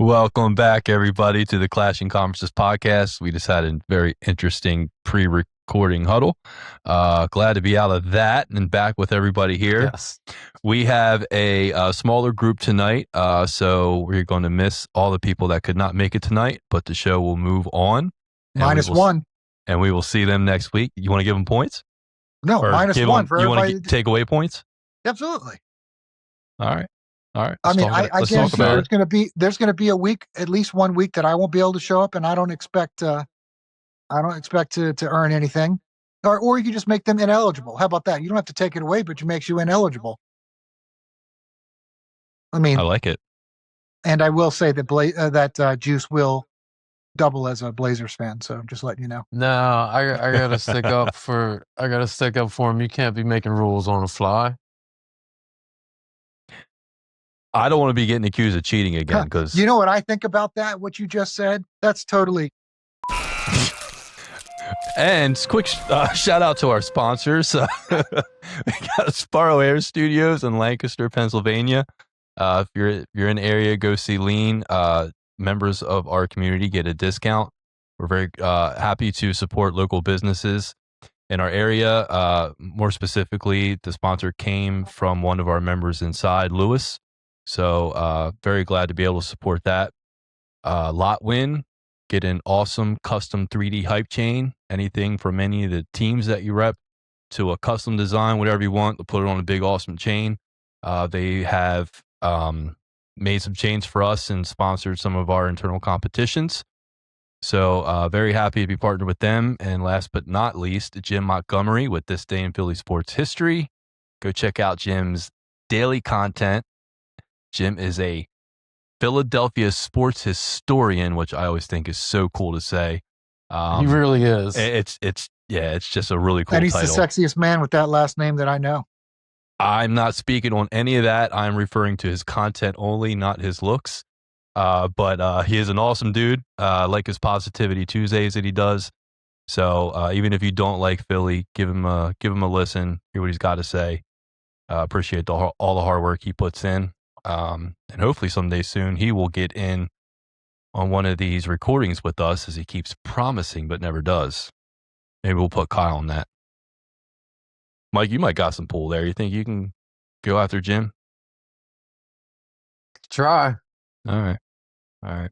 Welcome back, everybody, to the Clashing Conferences podcast. We just had a very interesting pre-recording huddle. Glad to be out of that and back with everybody here. Yes. We have a smaller group tonight, so we're going to miss all the people that could not make it tonight, but the show will move on. -1. And we will see them next week. You want to give them points? No, Or -1 for you everybody. want to take away points? Absolutely. All right. I mean, I let's guess talk about it. there's going to be a week, at least 1 week, that I won't be able to show up, and I don't expect to earn anything, or you can just make them ineligible. How about that? You don't have to take it away, but it makes you ineligible. I mean, I like it. And I will say that Juice will double as a Blazers fan. So just letting you know. No, I gotta stick up for him. You can't be making rules on the fly. I don't want to be getting accused of cheating again because you know what I think about that. What you just said, that's totally. And quick shout out to our sponsors. We got Sparrow Air Studios in Lancaster, Pennsylvania. If you're in the area, go see Lean. Members of our community get a discount. We're very happy to support local businesses in our area. More specifically, the sponsor came from one of our members inside, Lewis. So very glad to be able to support that. Lot win. Get an awesome custom 3D hype chain. Anything from any of the teams that you rep to a custom design, whatever you want, to put it on a big awesome chain. They have made some chains for us and sponsored some of our internal competitions. So very happy to be partnered with them. And last but not least, Jim Montgomery with This Day in Philly Sports History. Go check out Jim's daily content. Jim is a Philadelphia sports historian, which I always think is so cool to say. He really is. It's just a really cool And he's title. the sexiest man with that last name that I know. I'm not speaking on any of that. I'm referring to his content only, not his looks. But he is an awesome dude. I like his Positivity Tuesdays that he does. So even if you don't like Philly, give him a listen. Hear what he's got to say. Appreciate all the hard work he puts in. And hopefully someday soon he will get in on one of these recordings with us, as he keeps promising but never does. Maybe we'll put Kyle on that. Mike, you might got some pull there. You think you can go after Jim? Try. All right.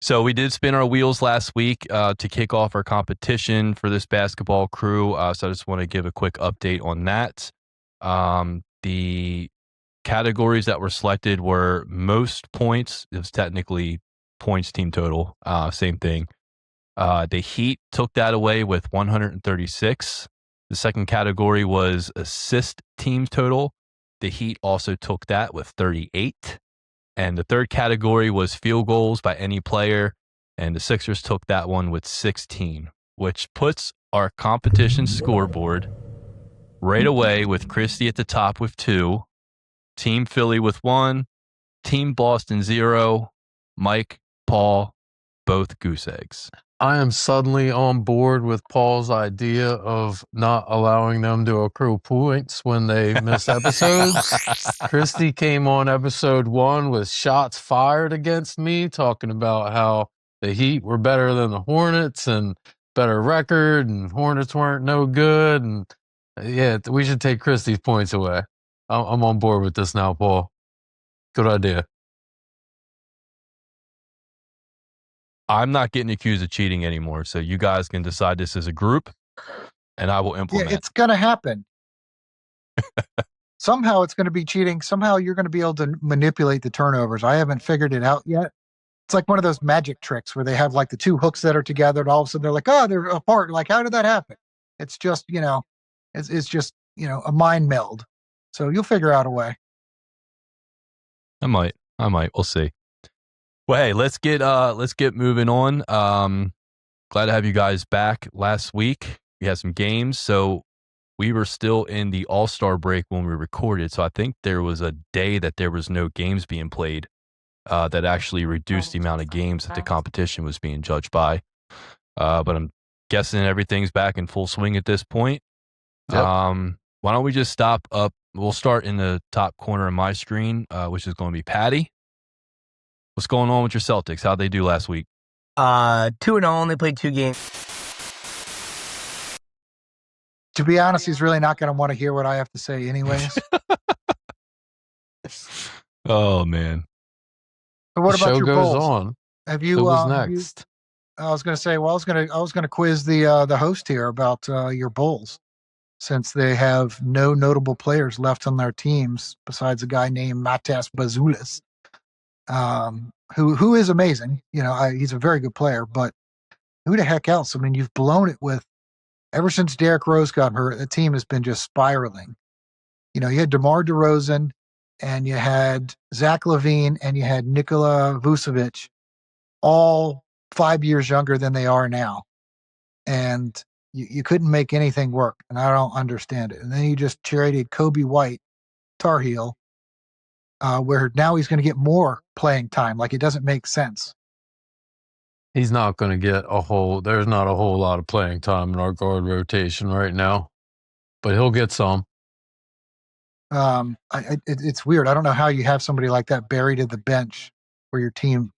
So we did spin our wheels last week to kick off our competition for this basketball crew. So I just want to give a quick update on that. The categories that were selected were most points. It was technically points team total. Same thing. The Heat took that away with 136. The second category was assist team total. The Heat also took that with 38. And the third category was field goals by any player. And the Sixers took that one with 16, which puts our competition scoreboard right away with Christie at the top with 2, Team Philly with 1, Team Boston 0, Mike, Paul, both goose eggs. I am suddenly on board with Paul's idea of not allowing them to accrue points when they miss episodes. Christy came on episode 1 with shots fired against me, talking about how the Heat were better than the Hornets and better record, and Hornets weren't no good. And yeah, we should take Christy's points away. I'm on board with this now, Paul. Good idea. I'm not getting accused of cheating anymore, so you guys can decide this as a group, and I will implement. Yeah, it's going to happen. Somehow it's going to be cheating. Somehow you're going to be able to manipulate the turnovers. I haven't figured it out yet. It's like one of those magic tricks where they have like the two hooks that are together, and all of a sudden they're like, oh, they're apart. Like, how did that happen? It's just, it's just, a mind meld. So you'll figure out a way. I might. We'll see. Well, hey, let's get moving on. Glad to have you guys back. Last week we had some games, so we were still in the All-Star break when we recorded. So I think there was a day that there was no games being played that actually reduced the amount of games that the competition was being judged by. But I'm guessing everything's back in full swing at this point. Yep. Why don't we just stop up? We'll start in the top corner of my screen, which is going to be Patty. What's going on with your Celtics? How'd they do last week? 2-0. They played 2 games. To be honest, he's really not going to want to hear what I have to say anyways. Oh, man. But what The about show your goes Bulls? on. Have Who you? was Have you next? I was going to say, well, I was going to quiz the host here about your Bulls, since they have no notable players left on their teams besides a guy named Matas Bazulis, who is amazing. You know, he's a very good player, but who the heck else? I mean, you've blown it with ever since Derrick Rose got hurt. The team has been just spiraling. You know, you had DeMar DeRozan, and you had Zach LaVine, and you had Nikola Vucevic, all 5 years younger than they are now. And you couldn't make anything work, and I don't understand it. And then you just traded Kobe White, Tar Heel, where now he's going to get more playing time. Like, it doesn't make sense. He's not going to get there's not a whole lot of playing time in our guard rotation right now, but he'll get some. It's weird. I don't know how you have somebody like that buried at the bench where your team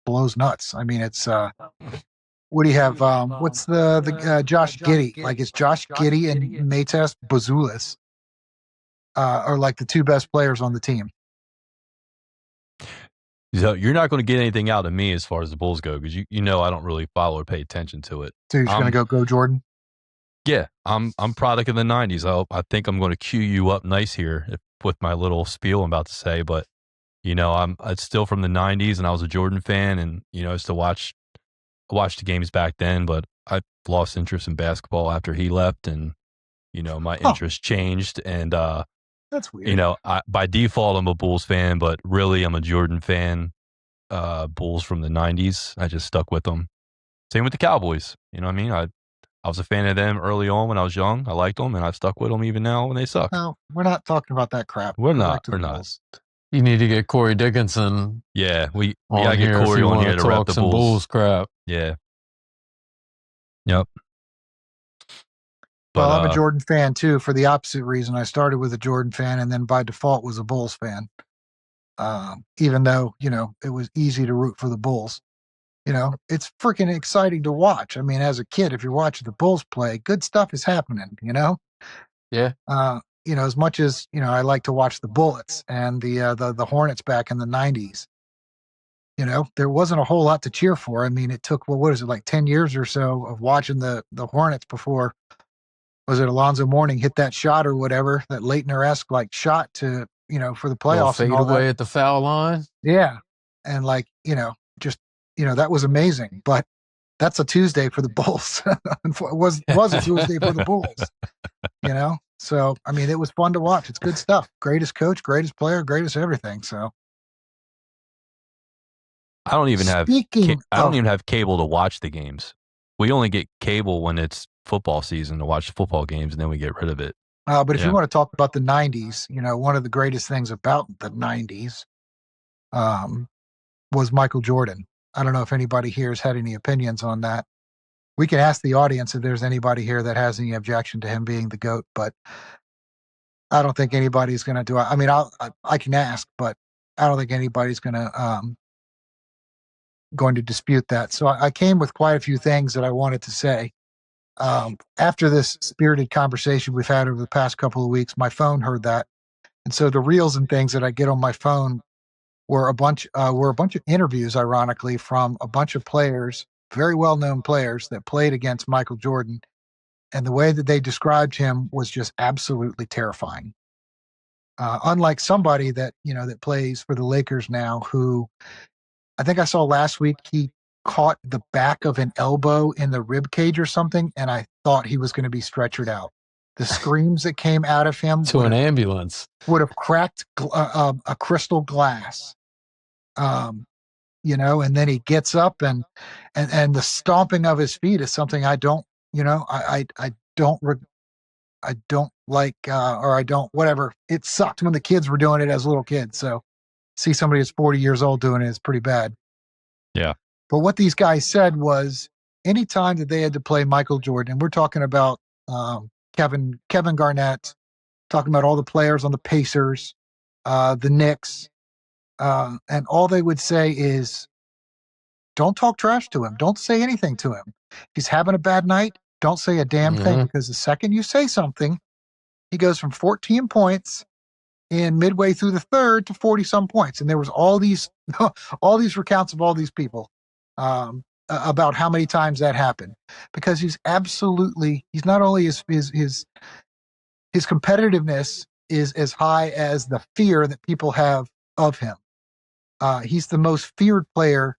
blows nuts. I mean, it's what do you have? What's the Josh Giddey? Like, it's Josh Giddey and Matas Bazulis are like the 2 best players on the team. So you're not going to get anything out of me as far as the Bulls go, because you know I don't really follow or pay attention to it. So you're just going to go Jordan? Yeah, I'm product of the 90s. I think I'm going to cue you up nice here with my little spiel I'm about to say, but you know, it's still from the 90s, and I was a Jordan fan, and you know, I used to watch the games back then, but I lost interest in basketball after he left, and you know, my interest changed, and that's weird. You know, by default I'm a Bulls fan, but really I'm a Jordan fan. Bulls from the 90s. I just stuck with them. Same with the Cowboys. You know what I mean? I was a fan of them early on when I was young. I liked them, and I've stuck with them even now when they suck. No, we're not talking about that crap. We're not. We're not. You need to get Corey Dickinson. Yeah, we gotta get Corey on here to rep the Bulls crap. Yeah. Yep. Well, I'm a Jordan fan too, for the opposite reason. I started with a Jordan fan, and then by default was a Bulls fan. Even though, you know, it was easy to root for the Bulls. You know, it's freaking exciting to watch. I mean, as a kid, if you're watching the Bulls play, good stuff is happening, you know? Yeah. You know, as much as, you know, I like to watch the Bullets and the Hornets back in the 90s, you know, there wasn't a whole lot to cheer for. I mean, it took, well, what is it, like 10 years or so of watching the Hornets before, was it Alonzo Mourning hit that shot or whatever, that Leitner-esque like shot to, you know, for the playoffs. Fade away at the foul line. Yeah. And like, you know, just, you know, that was amazing. But that's a Tuesday for the Bulls. It was a Tuesday for the Bulls, you know? So, I mean, it was fun to watch. It's good stuff. Greatest coach, greatest player, greatest everything. So I don't even have cable to watch the games. We only get cable when it's football season to watch football games, and then we get rid of it. But if you want to talk about the 90s, you know, one of the greatest things about the 90s was Michael Jordan. I don't know if anybody here has had any opinions on that. We can ask the audience if there's anybody here that has any objection to him being the GOAT, but I don't think anybody's going to do it. I mean, I can ask, but I don't think anybody's going to dispute that. So I came with quite a few things that I wanted to say. After this spirited conversation we've had over the past couple of weeks, my phone heard that. And so the reels and things that I get on my phone were a bunch of interviews, ironically, from a bunch of players, very well-known players that played against Michael Jordan. And the way that they described him was just absolutely terrifying. Unlike somebody that, you know, that plays for the Lakers now, who I think I saw last week, he caught the back of an elbow in the rib cage or something, and I thought he was going to be stretchered out. The screams that came out of him to an ambulance would have cracked a crystal glass. You know, and then he gets up and the stomping of his feet is something I don't, you know, I don't like, or I don't, whatever. It sucked when the kids were doing it as little kids. So see somebody that's 40 years old doing it is pretty bad. Yeah. But what these guys said was anytime that they had to play Michael Jordan, and we're talking about Kevin Garnett, talking about all the players on the Pacers, the Knicks, and all they would say is, don't talk trash to him. Don't say anything to him. If he's having a bad night, don't say a damn thing, because the second you say something, he goes from 14 points in midway through the third to 40 some points. And there was all these recounts of all these people about how many times that happened, because he's not only his competitiveness is as high as the fear that people have of him. He's the most feared player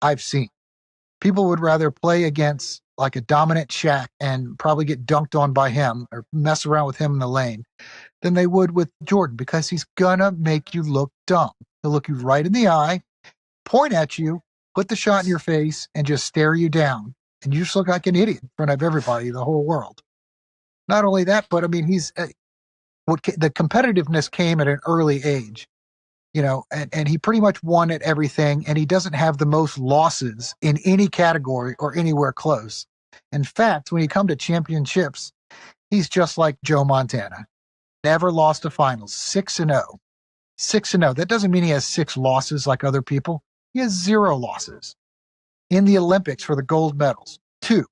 I've seen. People would rather play against like a dominant Shaq and probably get dunked on by him or mess around with him in the lane than they would with Jordan, because he's gonna make you look dumb. He'll look you right in the eye, point at you, put the shot in your face, and just stare you down. And you just look like an idiot in front of everybody, the whole world. Not only that, but I mean, the competitiveness came at an early age. And he pretty much won at everything, and he doesn't have the most losses in any category or anywhere close. In fact, when you come to championships, he's just like Joe Montana. Never lost a finals, 6-0. 6-0. That doesn't mean he has 6 losses like other people. He has 0 losses. In the Olympics for the gold medals, 2.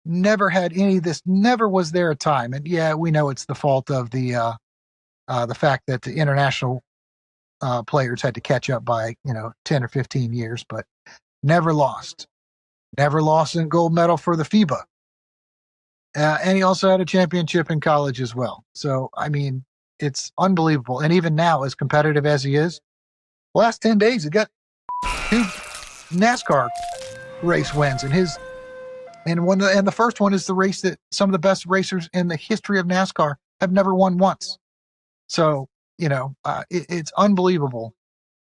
Never had any of this, never was there a time. And yeah, we know it's the fault of the fact that the international players had to catch up by 10 or 15 years, but never lost in gold medal for the FIBA, and he also had a championship in college as well. So I mean, it's unbelievable. And even now, as competitive as he is, last 10 days he got 2 NASCAR race wins, and the first one is the race that some of the best racers in the history of NASCAR have never won once. So it's unbelievable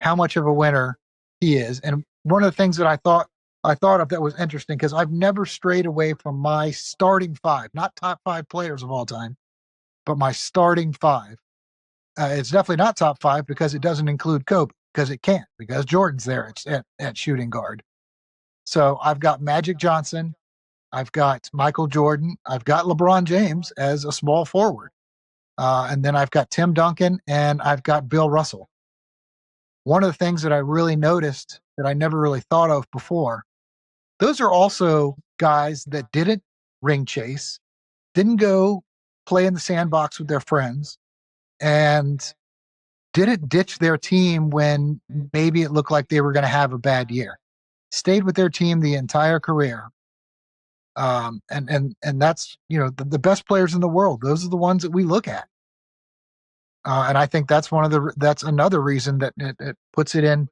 how much of a winner he is. And one of the things that I thought of that was interesting, because I've never strayed away from my starting 5, not top 5 players of all time, but my starting 5. It's definitely not top 5 because it doesn't include Kobe, because it can't, because Jordan's there at shooting guard. So I've got Magic Johnson, I've got Michael Jordan, I've got LeBron James as a small forward. And then I've got Tim Duncan, and I've got Bill Russell. One of the things that I really noticed that I never really thought of before, those are also guys that didn't ring chase, didn't go play in the sandbox with their friends, and didn't ditch their team when maybe it looked like they were going to have a bad year. Stayed with their team the entire career. And that's, the best players in the world. Those are the ones that we look at. And I think that's that's another reason that it puts it in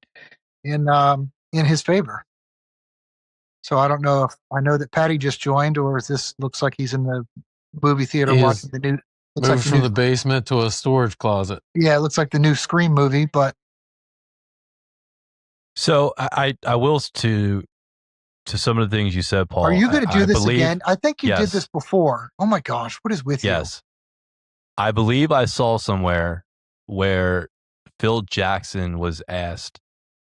his favor. So I don't know I know that Patty just joined, or is this looks like he's in the movie theater watching the new. Moved from the basement to a storage closet. Yeah, it looks like the new Scream movie, but. So I will to some of the things you said, Paul. Are you going to do this again? I think you yes. did this before. Oh my gosh, what is with you? Yes. I believe I saw somewhere where Phil Jackson was asked,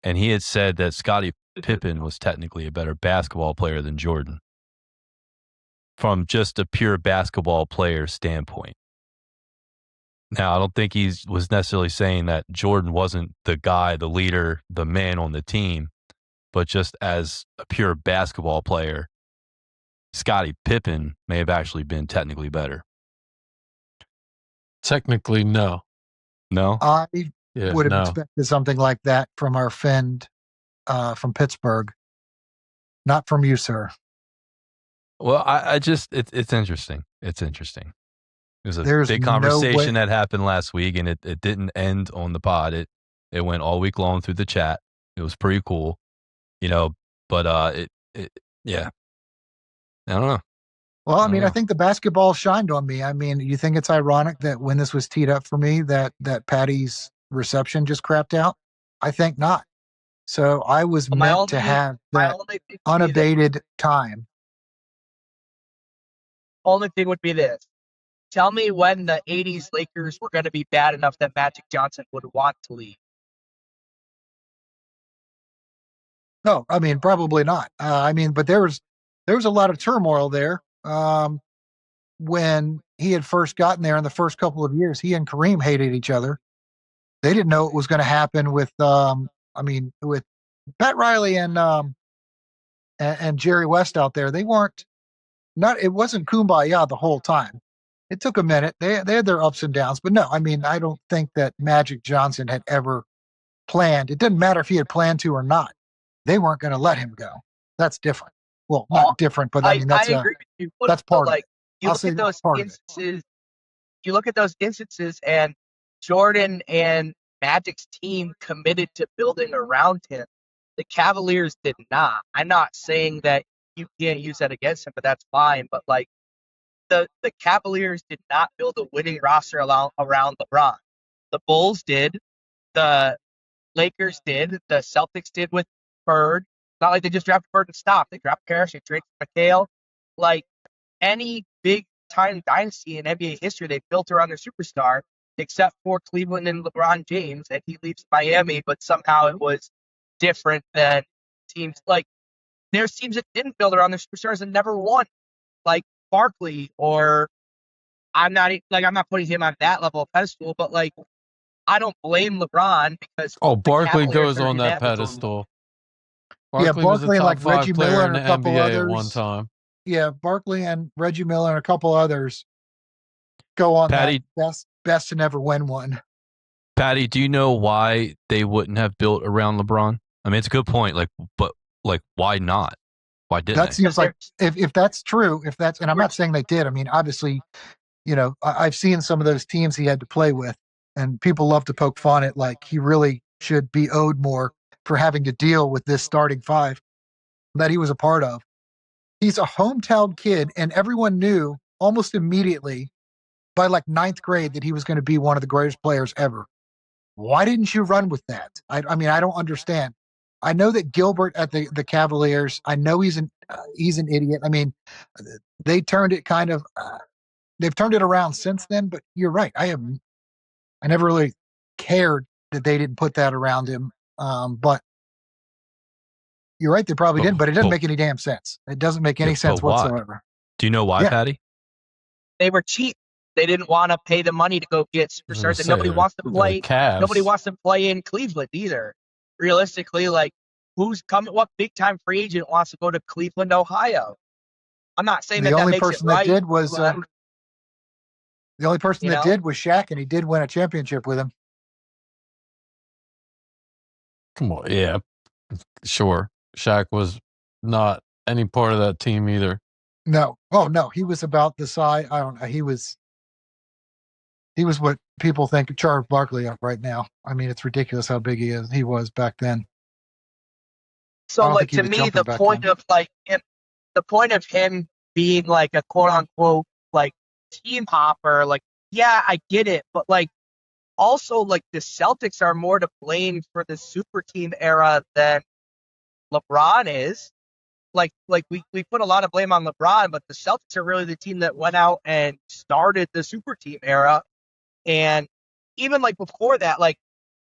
and he had said that Scottie Pippen was technically a better basketball player than Jordan, from just a pure basketball player standpoint. Now, I don't think he was necessarily saying that Jordan wasn't the guy, the leader, the man on the team, but just as a pure basketball player, Scottie Pippen may have actually been technically better. Technically, no. No? I would have expected something like that from our friend from Pittsburgh. Not from you, sir. Well, it's interesting. It's interesting. There's a big conversation that happened last week, and it didn't end on the pod. It went all week long through the chat. It was pretty cool, but yeah. I don't know. Well, I mean, I think the basketball shined on me. I mean, you think it's ironic that when this was teed up for me, that Patty's reception just crapped out? I think not. So I was meant to have that unabated time. Only thing would be this. Tell me when the 80s Lakers were going to be bad enough that Magic Johnson would want to leave. No, I mean, probably not. But there was a lot of turmoil there. When he had first gotten there in the first couple of years, he and Kareem hated each other. They didn't know it was going to happen with with Pat Riley and Jerry West out there. They weren't it wasn't kumbaya the whole time. It took a minute. They had their ups and downs, but no, I mean, I don't think that Magic Johnson had ever planned. It didn't matter if he had planned to or not. They weren't going to let him go. That's different. Well, not different, but I mean I agree with you. That's part of it. You look at those instances. You look at those instances, and Jordan and Magic's team committed to building around him. The Cavaliers did not. I'm not saying that you can't use that against him, but that's fine. But like the Cavaliers did not build a winning roster around LeBron. The Bulls did. The Lakers did. The Celtics did with Bird. Not like they just drafted Bird and stopped. They drafted Parrish, they traded McHale. Like any big time dynasty in NBA history, they built around their superstar, except for Cleveland and LeBron James, and he leaves Miami, but somehow it was different than teams like there's teams that didn't build around their superstars and never won, like Barkley, or I'm not putting him on that level of pedestal, but like I don't blame LeBron because Barkley goes on that pedestal. Barkley was a top five Reggie player Miller in the and a couple NBA others at one time. Yeah, Barkley and Reggie Miller and a couple others go on Patty, that best to never win one. Patty, do you know why they wouldn't have built around LeBron? I mean, it's a good point. But why not? Why didn't that seems like if that's true, and I'm not saying they did. I mean, obviously, I've seen some of those teams he had to play with, and people love to poke fun at like he really should be owed more for having to deal with this starting five that he was a part of. He's a hometown kid, and everyone knew almost immediately by like 9th grade that he was going to be one of the greatest players ever. Why didn't you run with that? I mean, I don't understand. I know that Gilbert at the Cavaliers, I know he's an idiot. I mean, they turned it they've turned it around since then, but you're right. I never really cared that they didn't put that around him. But you're right, they probably didn't, but it doesn't make any damn sense. It doesn't make any sense whatsoever. Do you know why, Patty? They were cheap. They didn't want to pay the money to go get superstars, and nobody wants to play. Nobody wants to play in Cleveland either. Realistically, like what big time free agent wants to go to Cleveland, Ohio? I'm not saying the that only makes person it right, that did was the only person that did was Shaq, and he did win a championship with him. Come on, yeah, sure. Shaq was not any part of that team either. No. Oh, no. He was about the size. I don't know. He was what people think of Charles Barkley up right now. I mean, it's ridiculous how big he was back then. So, like, to me, the point of him being like a quote unquote like team hopper, like, yeah, I get it, but like also like the Celtics are more to blame for the super team era than LeBron is. Like we put a lot of blame on LeBron, but the Celtics are really the team that went out and started the super team era. And even like before that, like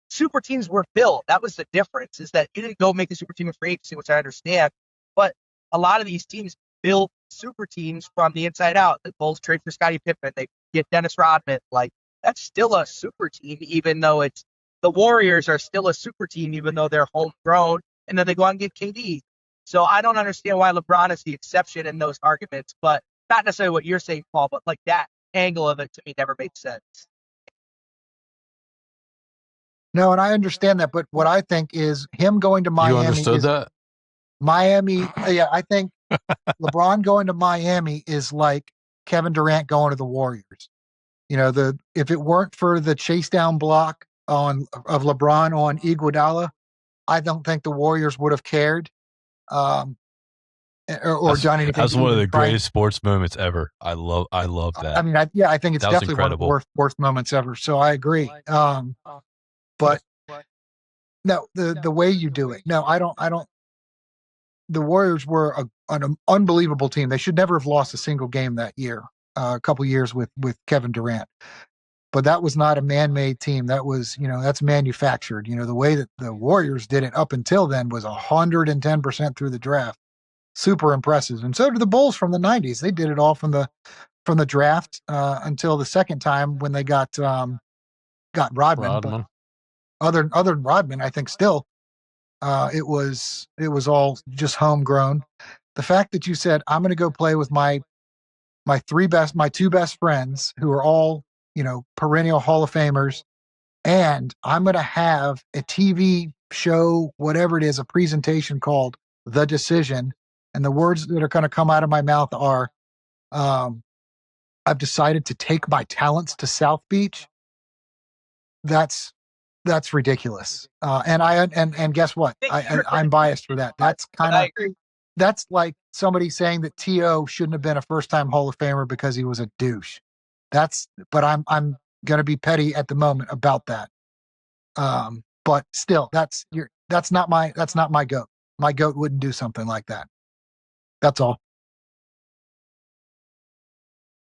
super teams were built. That was the difference, is that you didn't go make a super team in free agency, which I understand. But a lot of these teams built super teams from the inside out. The Bulls trade for Scottie Pippen. They get Dennis Rodman. Like that's still a super team, even though the Warriors are still a super team, even though they're homegrown. And then they go out and get KD. So I don't understand why LeBron is the exception in those arguments, but not necessarily what you're saying, Paul, but like that angle of it to me never made sense. No, and I understand that, but what I think is him going to Miami. You understood that? Miami, yeah, I think LeBron going to Miami is like Kevin Durant going to the Warriors. If it weren't for the chase down block of LeBron on Iguodala, I don't think the Warriors would have cared. Or done anything. That's one of the greatest sports moments ever. I love that. I mean, I think it's definitely one of the worst moments ever. So I agree. But no, the way you do it. No, I don't. The Warriors were an unbelievable team. They should never have lost a single game that year. A couple years with Kevin Durant. But that was not a man-made team. That was, that's manufactured. The way that the Warriors did it up until then was 110% through the draft. Super impressive. And so did the Bulls from the 90s. They did it all from the draft until the second time when they got Rodman. other than Rodman, I think still it was all just homegrown. The fact that you said I'm going to go play with my two best friends who are all perennial Hall of Famers, and I'm going to have a TV show, whatever it is, a presentation called The Decision, and the words that are going to come out of my mouth are, I've decided to take my talents to South Beach. That's ridiculous. And guess what? I'm biased for that. That's kind of, that's like somebody saying that T.O. shouldn't have been a first-time Hall of Famer because he was a douche. But I'm going to be petty at the moment about that. But still, that's not my GOAT. My GOAT wouldn't do something like that. That's all.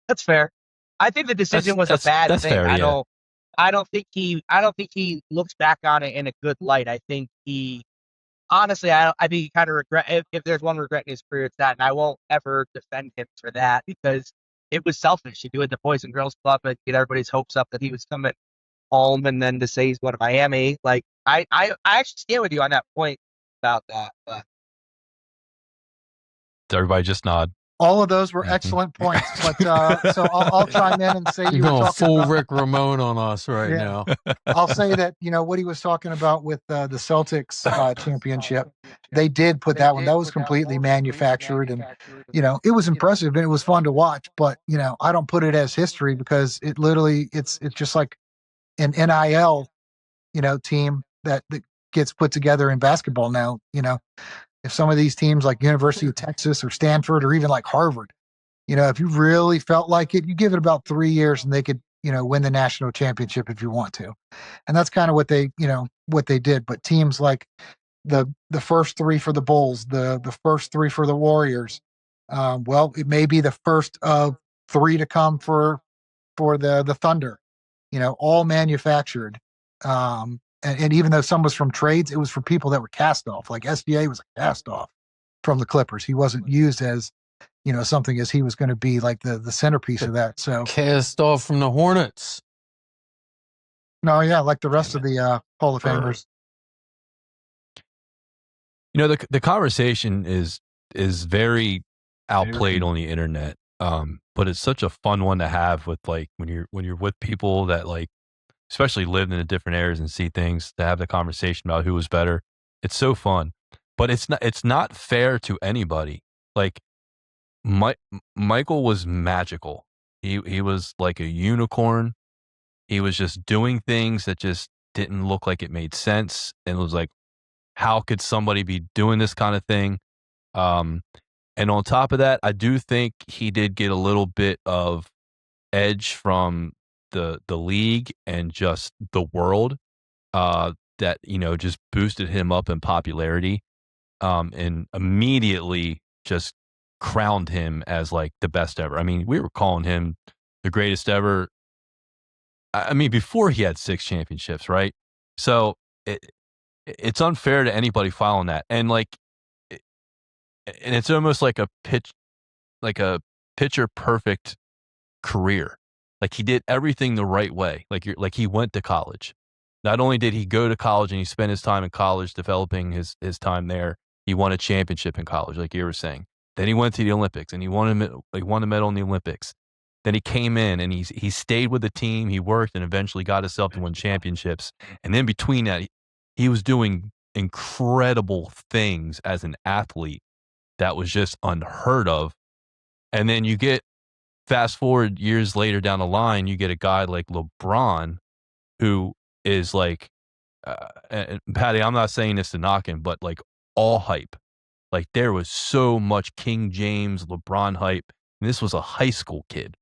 That's fair. I think the decision was a bad thing. Fair, I don't think he looks back on it in a good light. I think honestly, I think he kind of regret, if there's one regret in his career, it's that, and I won't ever defend him for that because it was selfish. He do it at the Boys and Girls Club and get everybody's hopes up that he was coming home, and then to say he's going to Miami. Like I actually stand with you on that point about that. But everybody just nod. All of those were excellent points, but so I'll chime in and say you're going full Rick Ramone on us now. I'll say that what he was talking about with the Celtics championship, they did put that one. That was completely manufactured, and it was impressive and it was fun to watch. But I don't put it as history because it literally it's just like an NIL team that gets put together in basketball now. If some of these teams like University of Texas or Stanford or even like Harvard, if you really felt like it, you give it about 3 years and they could, win the national championship if you want to. And that's kind of what they did. But teams like the first 3 for the Bulls, the first 3 for the Warriors, it may be the first of 3 to come for the Thunder, all manufactured. And even though some was from trades, it was for people that were cast off. Like SDA was a cast off from the Clippers. He wasn't used as, something as he was going to be like the centerpiece of that. So cast off from the Hornets. No, yeah, like the rest of the Hall of Famers. The conversation is very outplayed on the internet. But it's such a fun one to have with like when you're with people that like, especially lived in the different areas and see things, to have the conversation about who was better. It's so fun, but it's not fair to anybody. Like Michael was magical. He was like a unicorn. He was just doing things that just didn't look like it made sense. And it was like, how could somebody be doing this kind of thing? And on top of that, I do think he did get a little bit of edge from the league and just the world that just boosted him up in popularity and immediately just crowned him as like the best ever. I mean, we were calling him the greatest ever. I mean, before he had 6 championships, right? So it's unfair to anybody following that, and and it's almost like a picture perfect career. Like he did everything the right way. Like he went to college. Not only did he go to college and he spent his time in college developing his time there, he won a championship in college, like you were saying. Then he went to the Olympics and he won a medal in the Olympics. Then he came in and he stayed with the team. He worked and eventually got himself to win championships. And then between that, he was doing incredible things as an athlete that was just unheard of. And then you get fast forward years later down the line, you get a guy like LeBron, who is like, and Patty, I'm not saying this to knock him, but like all hype. Like there was so much King James, LeBron hype. And this was a high school kid.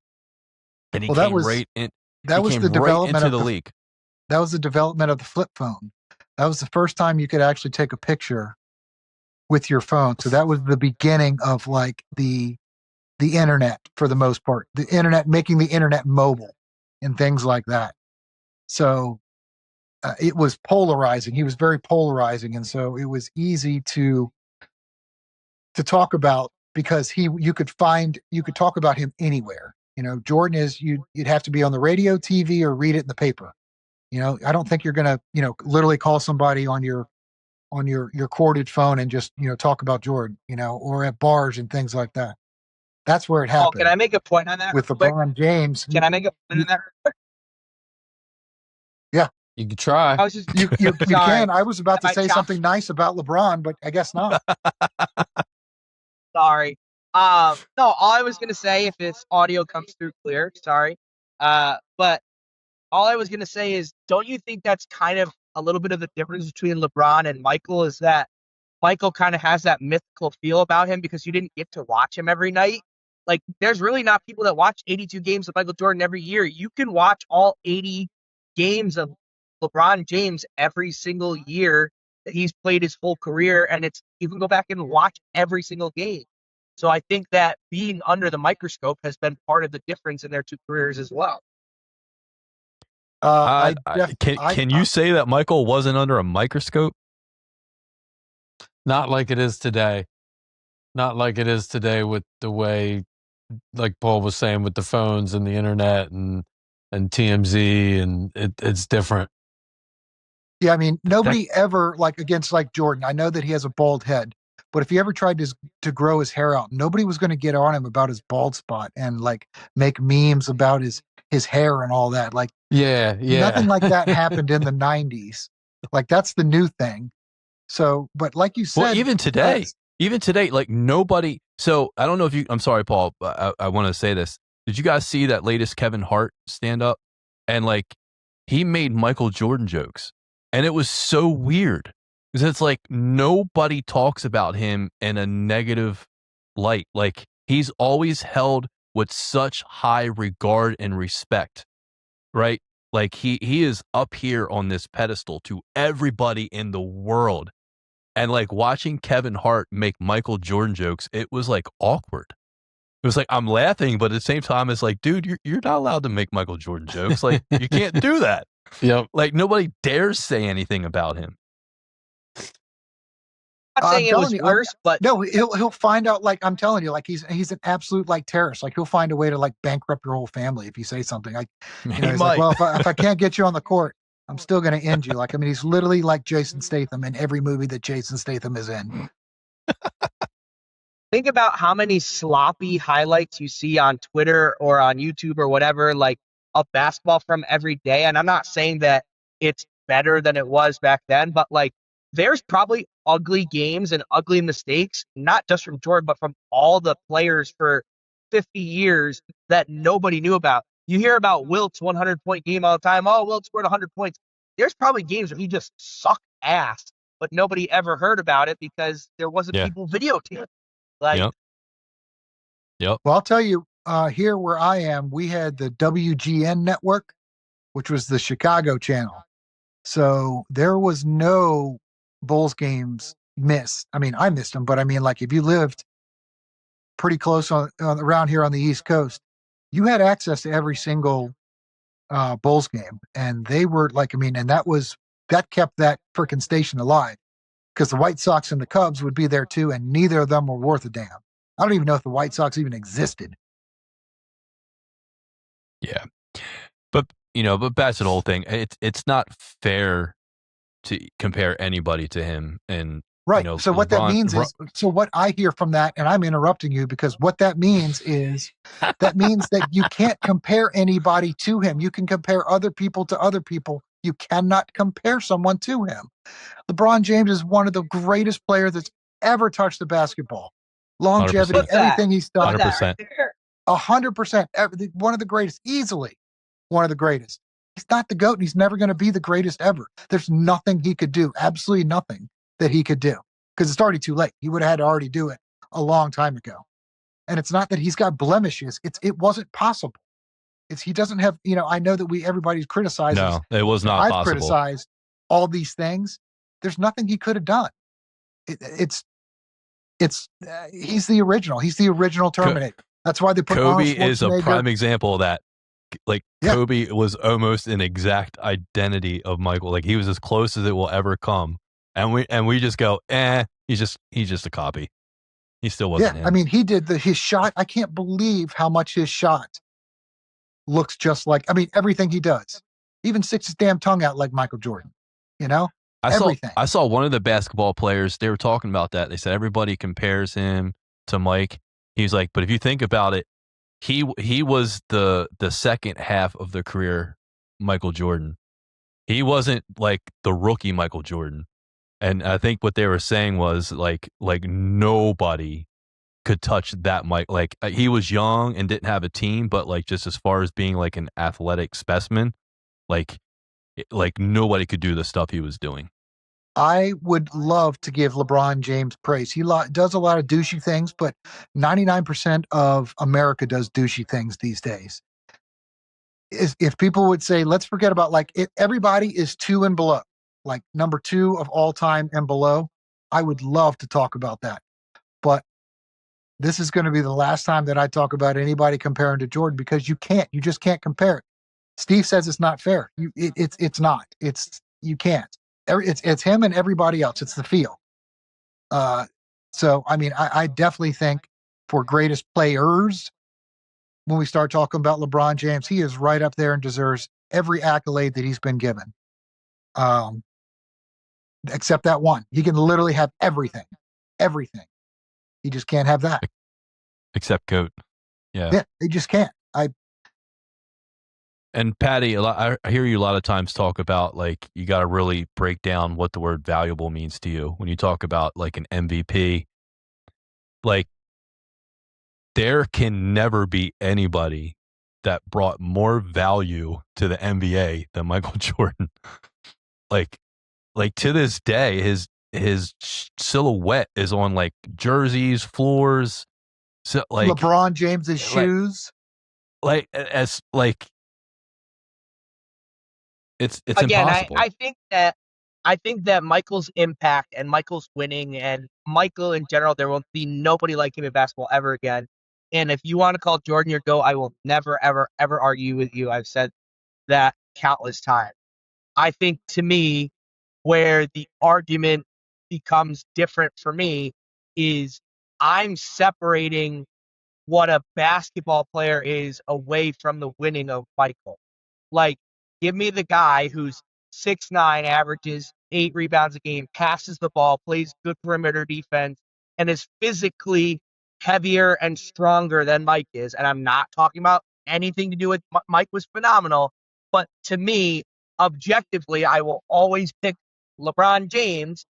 And he came right in. That was the development into the league. That was the development of the flip phone. That was the first time you could actually take a picture with your phone. So that was the beginning of like the internet for the most part. The internet, making the internet mobile and things like that. So it was polarizing. He was very polarizing, and so it was easy to talk about because you could talk about him anywhere. Jordan is you'd have to be on the radio, TV, or read it in the paper. I don't think you're going to, literally call somebody on your corded phone and just, talk about Jordan, or at bars and things like that. That's where it happened. Can I make a point on that? With LeBron James. Can I make a point on that? Yeah. You can try. I was just, you can. I was about to say something nice about LeBron, but I guess not. Sorry. No, all I was going to say, if this audio comes through clear, sorry. But all I was going to say is, don't you think that's kind of a little bit of the difference between LeBron and Michael, is that Michael kind of has that mythical feel about him because you didn't get to watch him every night. Like, there's really not people that watch 82 games of Michael Jordan every year. You can watch all 80 games of LeBron James every single year that he's played his whole career, and you can go back and watch every single game. So I think that being under the microscope has been part of the difference in their two careers as well. Can you say that Michael wasn't under a microscope? Not like it is today. Not like it is today with the way, like Paul was saying, with the phones and the internet and TMZ, and it's different. Yeah, I mean, nobody ever, against Jordan, I know that he has a bald head, but if he ever tried to grow his hair out, nobody was going to get on him about his bald spot and make memes about his hair and all that. Yeah. Nothing like that happened in the 90s. That's the new thing. So, but like you said, well, even today, nobody. So I don't know if I'm sorry, Paul, but I want to say this. Did you guys see that latest Kevin Hart stand up? And he made Michael Jordan jokes, and it was so weird because it's nobody talks about him in a negative light. He's always held with such high regard and respect, right? He is up here on this pedestal to everybody in the world. And watching Kevin Hart make Michael Jordan jokes, it was awkward. It was I'm laughing, but at the same time, it's dude, you're not allowed to make Michael Jordan jokes. You can't do that. Yep. Nobody dares say anything about him. I'm not saying it was worse, but no, he'll find out. I'm telling you, he's an absolute terrorist. He'll find a way to bankrupt your whole family if you say something. He's well, if I can't get you on the court, I'm still going to end you. He's literally like Jason Statham in every movie that Jason Statham is in. Think about how many sloppy highlights you see on Twitter or on YouTube or whatever, of basketball from every day. And I'm not saying that it's better than it was back then, but there's probably ugly games and ugly mistakes, not just from Jordan, but from all the players for 50 years that nobody knew about. You hear about Wilt's 100-point game all the time. Oh, Wilt scored 100 points. There's probably games where he just sucked ass, but nobody ever heard about it because there wasn't people videotaping. Yep. Well, I'll tell you, here where I am, we had the WGN network, which was the Chicago channel. So there was no Bulls games missed. I mean, I missed them, but I mean, if you lived pretty close around here on the East Coast, you had access to every single Bulls game. And they were and that kept that freaking station alive, because the White Sox and the Cubs would be there too, and neither of them were worth a damn. I don't even know if the White Sox even existed. Yeah. But back to the whole thing. It's not fair to compare anybody to him. And right. So what that means is, so what I hear from that, and I'm interrupting you because what that means is, that means that you can't compare anybody to him. You can compare other people to other people. You cannot compare someone to him. LeBron James is one of the greatest players that's ever touched the basketball. Longevity, 100%. everything he's done. 100%. 100%. One of the greatest, easily one of the greatest. He's not the GOAT, and he's never going to be the greatest ever. There's nothing he could do, absolutely nothing that he could do, because it's already too late. He would have had to already do it a long time ago. And it's not that he's got blemishes. It wasn't possible. He doesn't have, I know that everybody's criticized. No, it was not I've possible. criticized all these things. There's nothing he could have done. He's the original. He's the original Terminator. That's why they put Kobe is a prime example of that. Kobe was almost an exact identity of Michael. He was as close as it will ever come. And we just go, he's just a copy. He still wasn't him. I mean, he did his shot. I can't believe how much his shot looks just like, everything he does. even sticks his damn tongue out like Michael Jordan. You know, everything. I saw one of the basketball players. They were talking about that. They said everybody compares him to Mike. He was like, but if you think about it, he was the second half of the career Michael Jordan. He wasn't like the rookie Michael Jordan. And I think what they were saying was like nobody could touch that Mike. Like he was young and didn't have a team, but like just as far as being like an athletic specimen, like nobody could do the stuff he was doing. I would love to give LeBron James praise. He does a lot of douchey things, but 99% of America does douchey things these days. If people would say, let's forget about everybody is 2 and below, like number 2 of all time and below, I would love to talk about that. But this is going to be the last time that I talk about anybody comparing to Jordan, because you just can't compare it. Steve says it's not fair. It's not. You can't. It's him and everybody else. It's the feel. So I mean, I definitely think for greatest players, when we start talking about LeBron James, he is right up there and deserves every accolade that he's been given. Except that one. He can literally have everything. Everything. He just can't have that. Except GOAT. Yeah, he just can't. And Patty, I hear you a lot of times talk about like you got to really break down what the word valuable means to you when you talk about like an MVP. Like there can never be anybody that brought more value to the NBA than Michael Jordan. Like to this day, his silhouette is on like jerseys, floors, so like LeBron James's shoes. Like as like. It's again, impossible. I think that Michael's impact and Michael's winning and Michael in general, there won't be nobody like him in basketball ever again. And if you want to call Jordan your GOAT, I will never, ever, ever argue with you. I've said that countless times. I think to me, where the argument becomes different for me is I'm separating what a basketball player is away from the winning of Michael. Like, give me the guy who's 6'9", averages 8 rebounds a game, passes the ball, plays good perimeter defense, and is physically heavier and stronger than Mike is. And I'm not talking about anything to do with Mike was phenomenal, but to me, objectively, I will always pick LeBron James,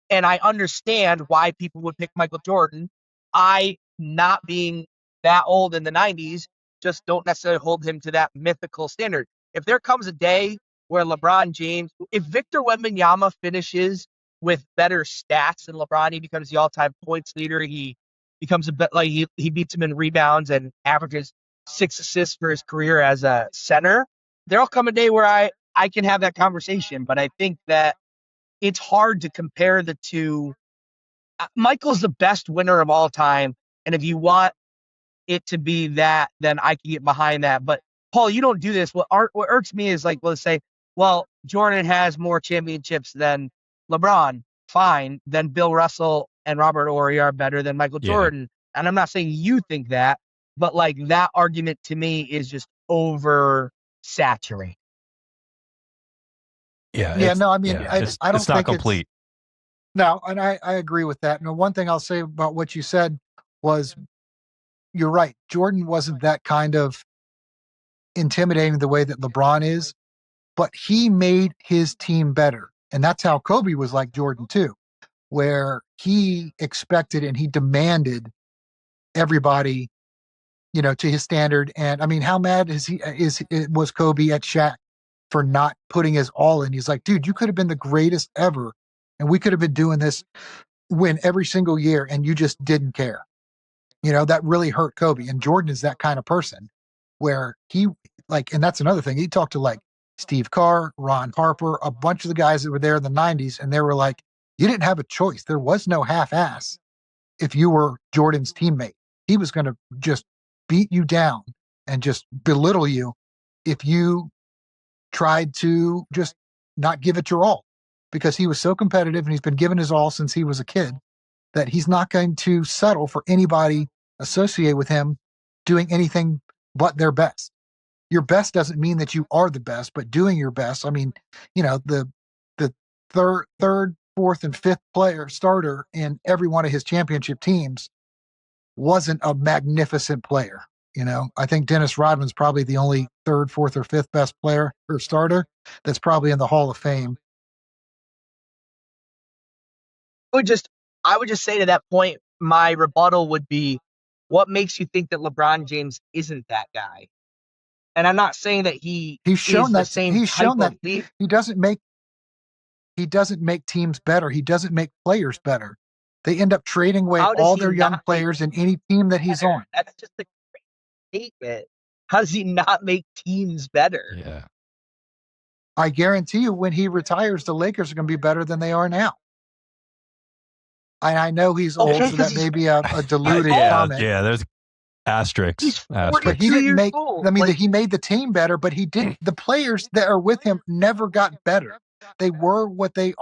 and I understand why people would pick Michael Jordan. I, not being that old in the 90s, just don't necessarily hold him to that mythical standard. If there comes a day where LeBron James, if Victor Wembanyama finishes with better stats than LeBron, he becomes the all-time points leader. He becomes a bit like he beats him in rebounds and averages 6 assists for his career as a center. There'll come a day where I can have that conversation, but I think that it's hard to compare the two. Michael's the best winner of all time, and if you want it to be that, then I can get behind that. But Paul, you don't do this. What irks me is like, let's say, well, Jordan has more championships than LeBron. Fine. Then Bill Russell and Robert Horry are better than Michael Jordan. And I'm not saying you think that, but like that argument to me is just oversaturated. Yeah. No, I mean, I don't think it's not complete. No, and I agree with that. And one thing I'll say about what you said was, you're right. Jordan wasn't that kind of intimidating the way that LeBron is, but he made his team better. And that's how Kobe was like Jordan too, where he expected and he demanded everybody, to his standard. And I mean, how mad was Kobe at Shaq for not putting his all in? He's like, dude, you could have been the greatest ever, and we could have been doing this win every single year, and you just didn't care. That really hurt Kobe. And Jordan is that kind of person where he and that's another thing. He talked to like Steve Kerr, Ron Harper, a bunch of the guys that were there in the 90s. And they were like, you didn't have a choice. There was no half-ass if you were Jordan's teammate. He was going to just beat you down and just belittle you if you tried to just not give it your all, because he was so competitive and he's been given his all since he was a kid that he's not going to settle for anybody associated with him doing anything but their best. your best doesn't mean that you are the best, but doing your best. I mean, the third, fourth, and fifth player starter in every one of his championship teams wasn't a magnificent player. I think Dennis Rodman's probably the only third, fourth, or fifth best player or starter that's probably in the Hall of Fame. I would just say to that point, my rebuttal would be, what makes you think that LeBron James isn't that guy? And I'm not saying that he's shown that he doesn't make teams better. He doesn't make players better. They end up trading away all their young players in any team that he's on. That's just a great statement. How does he not make teams better? Yeah. I guarantee you when he retires, the Lakers are going to be better than they are now. And I know he's old, so that may be a diluted comment. Yeah, there's asterisks. He's 42 but he didn't years make. old. I mean, he made the team better, but he didn't. The players that are with him never got better. They were what they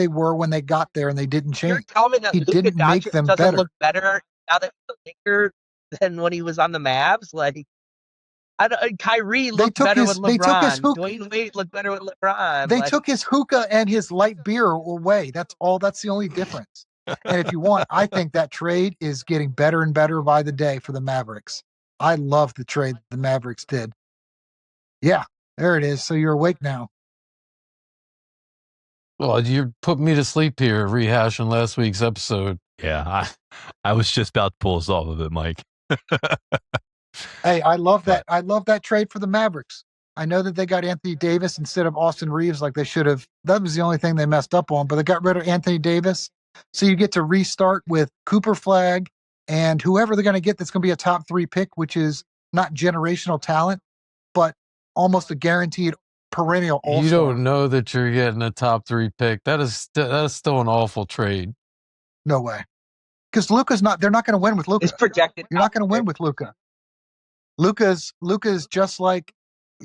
were when they got there, and they didn't change. You're telling me that he Luka didn't make Doncic them doesn't better. look better now that he's a Laker than when he was on the Mavs? Like, Kyrie looked better with LeBron. Dwayne Wade looked better with LeBron. They took his hookah and his light beer away. That's all. That's the only difference. And if you want, I think that trade is getting better and better by the day for the Mavericks. I love the trade the Mavericks did. Yeah, there it is. So you're awake now. Well, you put me to sleep here rehashing last week's episode. Yeah, I was just about to pull us off of it, Mike. Hey, I love that. I love that trade for the Mavericks. I know that they got Anthony Davis instead of Austin Reeves like they should have. That was the only thing they messed up on, but they got rid of Anthony Davis. So you get to restart with Cooper Flagg and whoever they're going to get that's going to be a top 3 pick, which is not generational talent, but almost a guaranteed perennial all-star. You don't know that you're getting a top 3 pick. That is still an awful trade. No way. Because they're not going to win with Luka. It's projected. You're not going to win with Luka. Luka's just like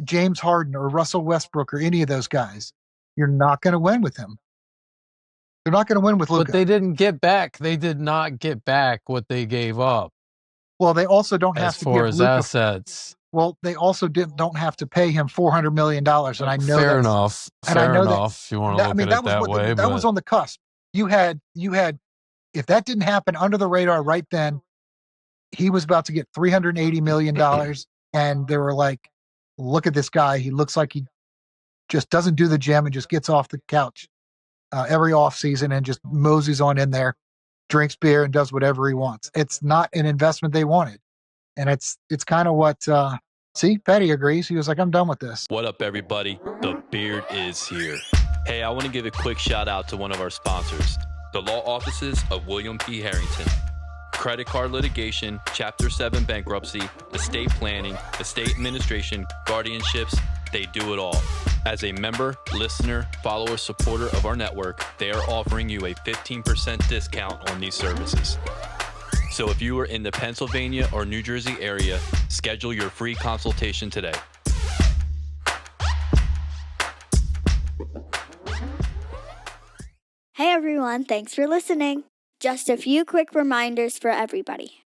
James Harden or Russell Westbrook or any of those guys. You're not going to win with him. They're not going to win with Luka. But they didn't get back. They did not get back what they gave up. Well, they also don't have as to far give as Luka, assets. Well, they also don't have to pay him $400 million, and I know fair enough. Fair enough. If you want to look at it that way, that was on the cusp. You had if that didn't happen under the radar right then, he was about to get $380 million, and they were like, "Look at this guy. He looks like he just doesn't do the gym and just gets off the couch every off season and just moseys on in there, drinks beer and does whatever he wants." It's not an investment they wanted. And it's kind of what, see, Petty agrees. He was like, I'm done with this. What up, everybody? The Beard is here. Hey, I want to give a quick shout out to one of our sponsors, the law offices of William P. Harrington. Credit card litigation, Chapter 7 bankruptcy, estate planning, estate administration, guardianships, they do it all. As a member, listener, follower, supporter of our network, they are offering you a 15% discount on these services. So if you are in the Pennsylvania or New Jersey area, schedule your free consultation today. Hey everyone, thanks for listening. Just a few quick reminders for everybody.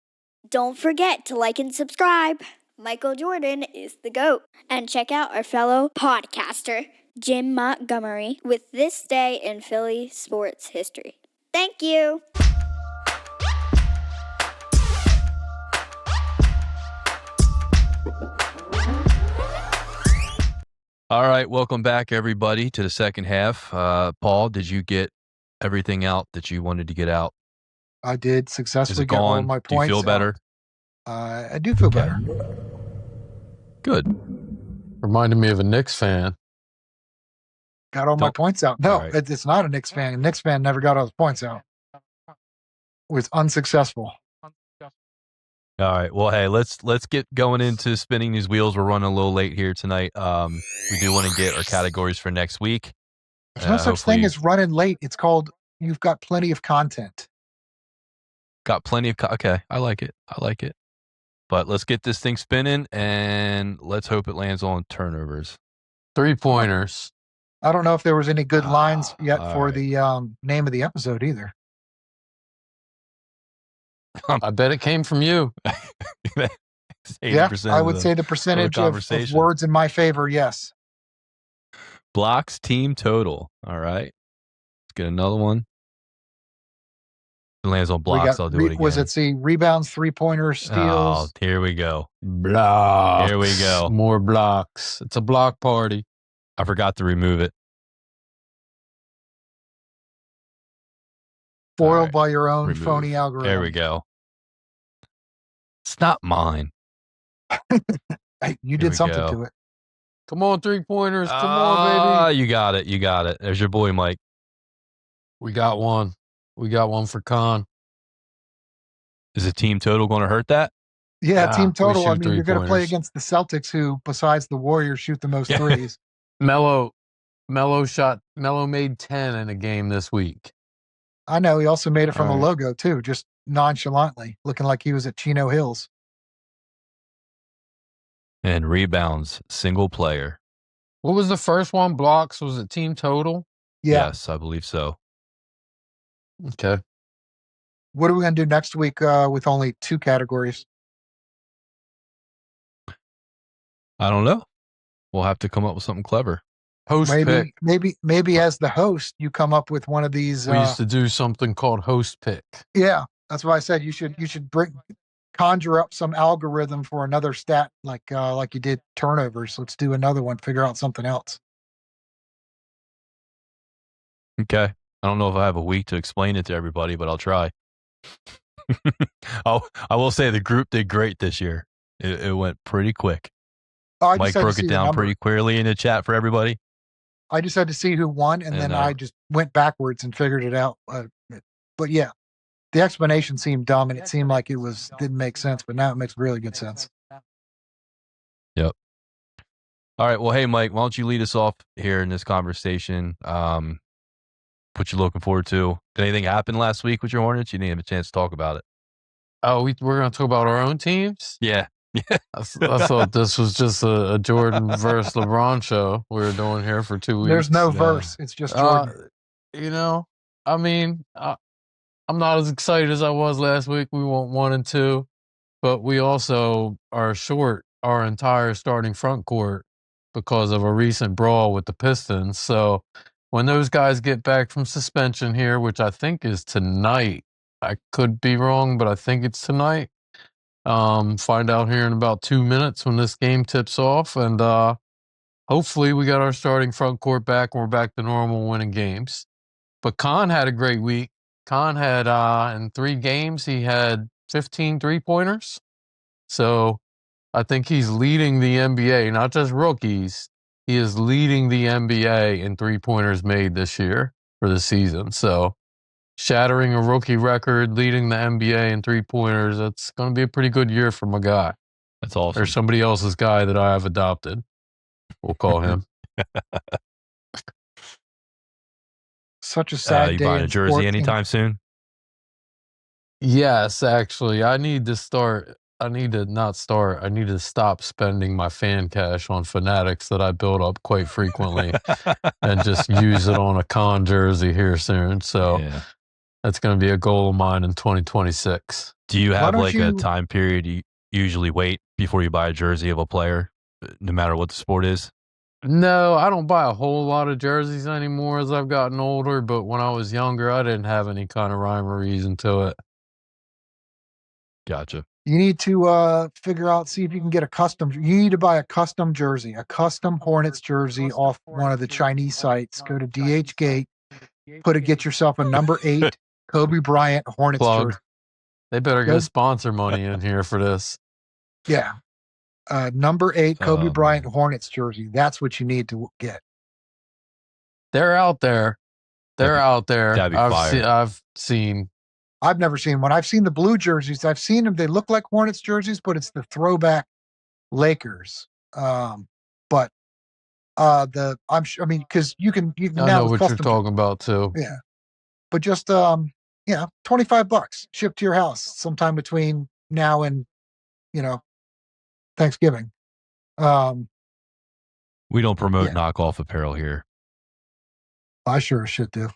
Don't forget to like and subscribe. Michael Jordan is the GOAT. And check out our fellow podcaster, Jim Montgomery, with This Day in Philly Sports History. Thank you. All right, welcome back, everybody, to the second half. Paul, did you get everything out that you wanted to get out? I did successfully get all my points. Do you feel better? I do feel better. Good. Reminded me of a Knicks fan. Got all my points out. No, right. it's not a Knicks fan. A Knicks fan never got all his points out. It was unsuccessful. All right. Well, hey, let's get going into spinning these wheels. We're running a little late here tonight. We do want to get our categories for next week. There's no such thing as running late. It's called you've got plenty of content. Got plenty of okay. I like it. But let's get this thing spinning, and let's hope it lands on turnovers. 3-pointers. I don't know if there was any good lines yet for right. the name of the episode either. I bet it came from you. 80% I of would say the percentage of conversation. words in my favor, yes. Blocks team total. All right. Let's get another one. If it lands on blocks, I'll do it again. Was it rebounds, 3-pointers, steals? Oh, here we go. Blocks. Here we go. More blocks. It's a block party. I forgot to remove it. Foiled by your own phony algorithm. There we go. It's not mine. Hey, you did something to it. Come on, 3-pointers. Come on, baby. You got it. You got it. There's your boy, Mike. We got one. We got one for Con. Is the team total going to hurt that? Yeah, team total. I mean, you're going to play three-pointers. against the Celtics, who, besides the Warriors, shoot the most threes. Melo made 10 in a game this week. I know. He also made it from a logo, too, just nonchalantly, looking like he was at Chino Hills. And rebounds, single player. What was the first one? Blocks? Was it team total? Yeah. Yes, I believe so. Okay. What are we going to do next week with only 2 categories? I don't know. We'll have to come up with something clever. Host pick. Maybe as the host, you come up with one of these. We used to do something called host pick. Yeah, that's why I said you should conjure up some algorithm for another stat like you did turnovers. Let's do another one. Figure out something else. Okay. I don't know if I have a week to explain it to everybody, but I'll try. I will say the group did great this year. It went pretty quick. Mike broke it down pretty clearly in the chat for everybody. I just had to see who won, and then I just went backwards and figured it out. But yeah, the explanation seemed dumb, and it seemed like it didn't make sense. But now it makes really good sense. Yep. All right. Well, hey, Mike, why don't you lead us off here in this conversation? What you looking forward to? Did anything happen last week with your Hornets? You didn't have a chance to talk about it. Oh, we're going to talk about our own teams? Yeah. I thought this was just a Jordan versus LeBron show we were doing here for 2 weeks. There's no verse. It's just Jordan. I mean, I'm not as excited as I was last week. We went 1 and 2, but we also are short our entire starting front court because of a recent brawl with the Pistons. So when those guys get back from suspension here, which I think is tonight, I could be wrong, but I think it's tonight. Find out here in about 2 minutes when this game tips off, and hopefully we got our starting front court back and we're back to normal winning games. But Con had a great week. Con had in 3 games he had 15 3-pointers. So I think he's leading the NBA, not just rookies. He is leading the NBA in 3-pointers made this year for the season. So shattering a rookie record, leading the NBA in 3-pointers, that's going to be a pretty good year for my guy. That's awesome. Or somebody else's guy that I have adopted. We'll call him. Such a sad you day. buying a jersey anytime soon? Yes, actually. I need to stop spending my fan cash on Fanatics that I build up quite frequently and just use it on a Con jersey here soon. So that's going to be a goal of mine in 2026. Do you have a time period you usually wait before you buy a jersey of a player, no matter what the sport is? No, I don't buy a whole lot of jerseys anymore as I've gotten older, but when I was younger, I didn't have any kind of rhyme or reason to it. Gotcha. You need to see if you can get a custom. You need to buy a custom jersey, a custom Hornets jersey off one of the Chinese sites. Go to DHgate, get yourself a number 8 Kobe Bryant Hornets jersey. They better get sponsor money in here for this. Yeah. Number 8 Kobe Bryant Hornets jersey. That's what you need to get. They're out there. That'd be fire. I've seen. I've never seen one. I've seen the blue jerseys. I've seen them. They look like Hornets jerseys, but it's the throwback Lakers. But I'm sure. I mean, because you can I now know what you're talking about too. Yeah, but just $25 shipped to your house sometime between now and Thanksgiving. We don't promote knockoff apparel here. I sure as shit do.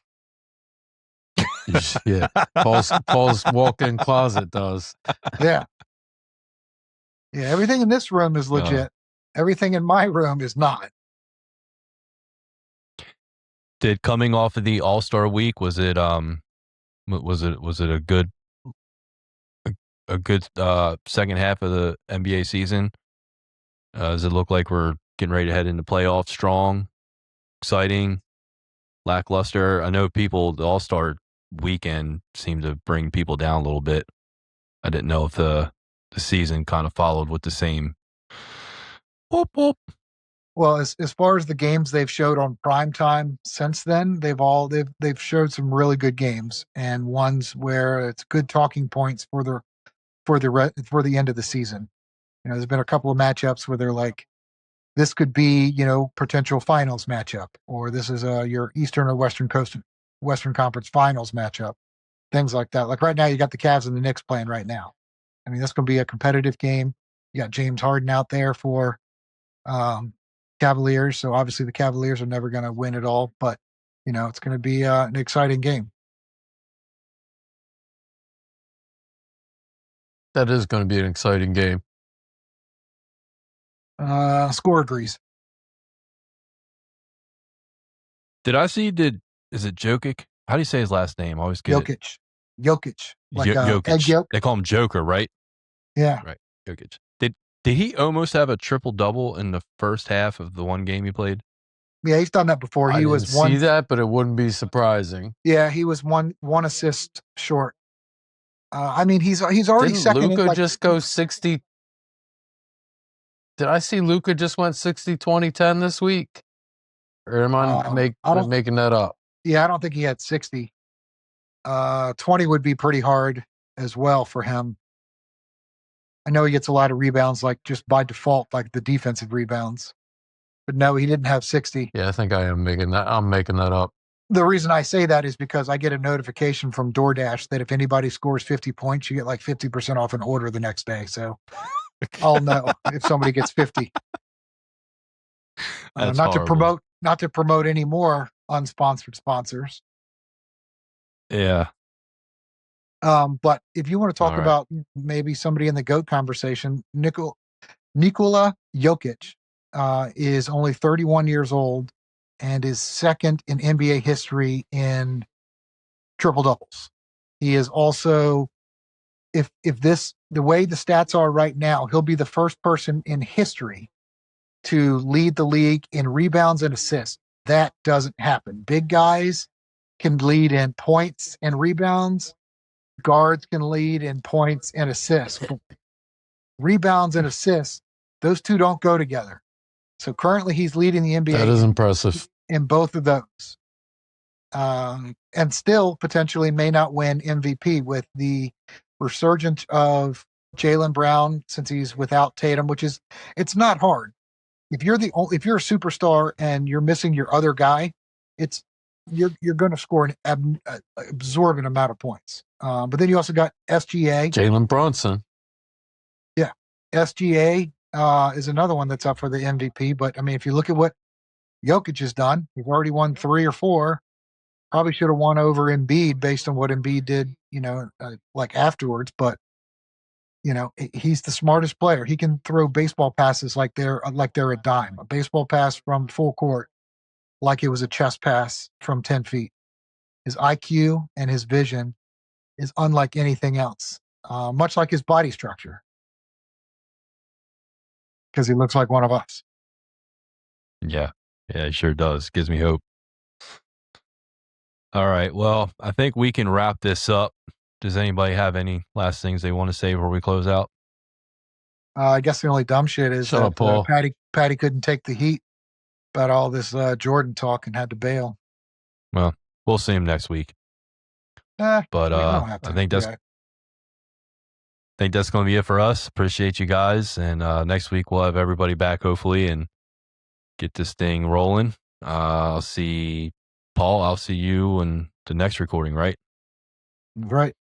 Yeah, Paul's walk-in closet does. Yeah. Yeah, everything in this room is legit. Everything in my room is not. Did coming off of the All-Star week, was it a good second half of the NBA season? Does it look like we're getting ready to head into playoffs strong, exciting, lackluster? I know the All-Star weekend seemed to bring people down a little bit. I didn't know if the season kind of followed with the same whoop whoop. Well, as far as the games they've showed on prime time since then, they've showed some really good games and ones where it's good talking points for the end of the season. There's been a couple of matchups where they're like, this could be potential finals matchup, or this is your Eastern or Western Conference Finals matchup, things like that. Like right now, you got the Cavs and the Knicks playing right now. I mean, that's going to be a competitive game. You got James Harden out there for Cavaliers, so obviously the Cavaliers are never going to win it all, but it's going to be an exciting game. That is going to be an exciting game. Score agrees. Did I see? Is it Jokic? How do you say his last name? I always get Jokic. Jokic. Like Jokic. egg yolk. They call him Joker, right? Yeah. Right. Jokic. Did he almost have a triple double in the first half of the one game he played? Yeah, he's done that before. I didn't see that, but it wouldn't be surprising. Yeah, he was one assist short. I mean, he's already Didn't second. Luka just go 60? Did I see Luka just went 60-20-10 this week? Or am I making that up? Yeah, I don't think he had 60. 20 would be pretty hard as well for him. I know he gets a lot of rebounds, like just by default, like the defensive rebounds. But no, he didn't have 60. Yeah, I think I'm making that up. The reason I say that is because I get a notification from DoorDash that if anybody scores 50 points, you get like 50% off an order the next day. So I'll know if somebody gets 50. Not to promote any more unsponsored sponsors. Yeah. But if you want to talk about maybe somebody in the GOAT conversation, Nikola Jokic is only 31 years old and is second in NBA history in triple doubles. He is also, if the way the stats are right now, he'll be the first person in history to lead the league in rebounds and assists. That doesn't happen. Big guys can lead in points and rebounds. Guards can lead in points and assists. Rebounds and assists, those two don't go together. So currently he's leading the NBA. That is impressive. In both of those. And still potentially may not win MVP with the resurgence of Jaylen Brown since he's without Tatum, it's not hard. If you're a superstar and you're missing your other guy, you're going to score an absorbent amount of points. But then you also got SGA. Jalen Brunson. Yeah. SGA is another one that's up for the MVP. But, I mean, if you look at what Jokic has done, he's already won 3 or 4. Probably should have won over Embiid based on what Embiid did, like afterwards. But, he's the smartest player. He can throw baseball passes like they're a dime. A baseball pass from full court like it was a chess pass from 10 feet. His IQ and his vision is unlike anything else, much like his body structure, because he looks like one of us. Yeah, it sure does. Gives me hope. All right, well, I think we can wrap this up. Does anybody have any last things they want to say before we close out? I guess the only dumb shit is Shut up, Paul. Patty couldn't take the heat about all this Jordan talk and had to bail. Well, we'll see him next week. But I think that's going to be it for us. Appreciate you guys, and next week we'll have everybody back hopefully and get this thing rolling. I'll see Paul. I'll see you in the next recording, right? Right.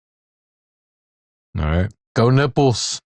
All right. Go Knipples.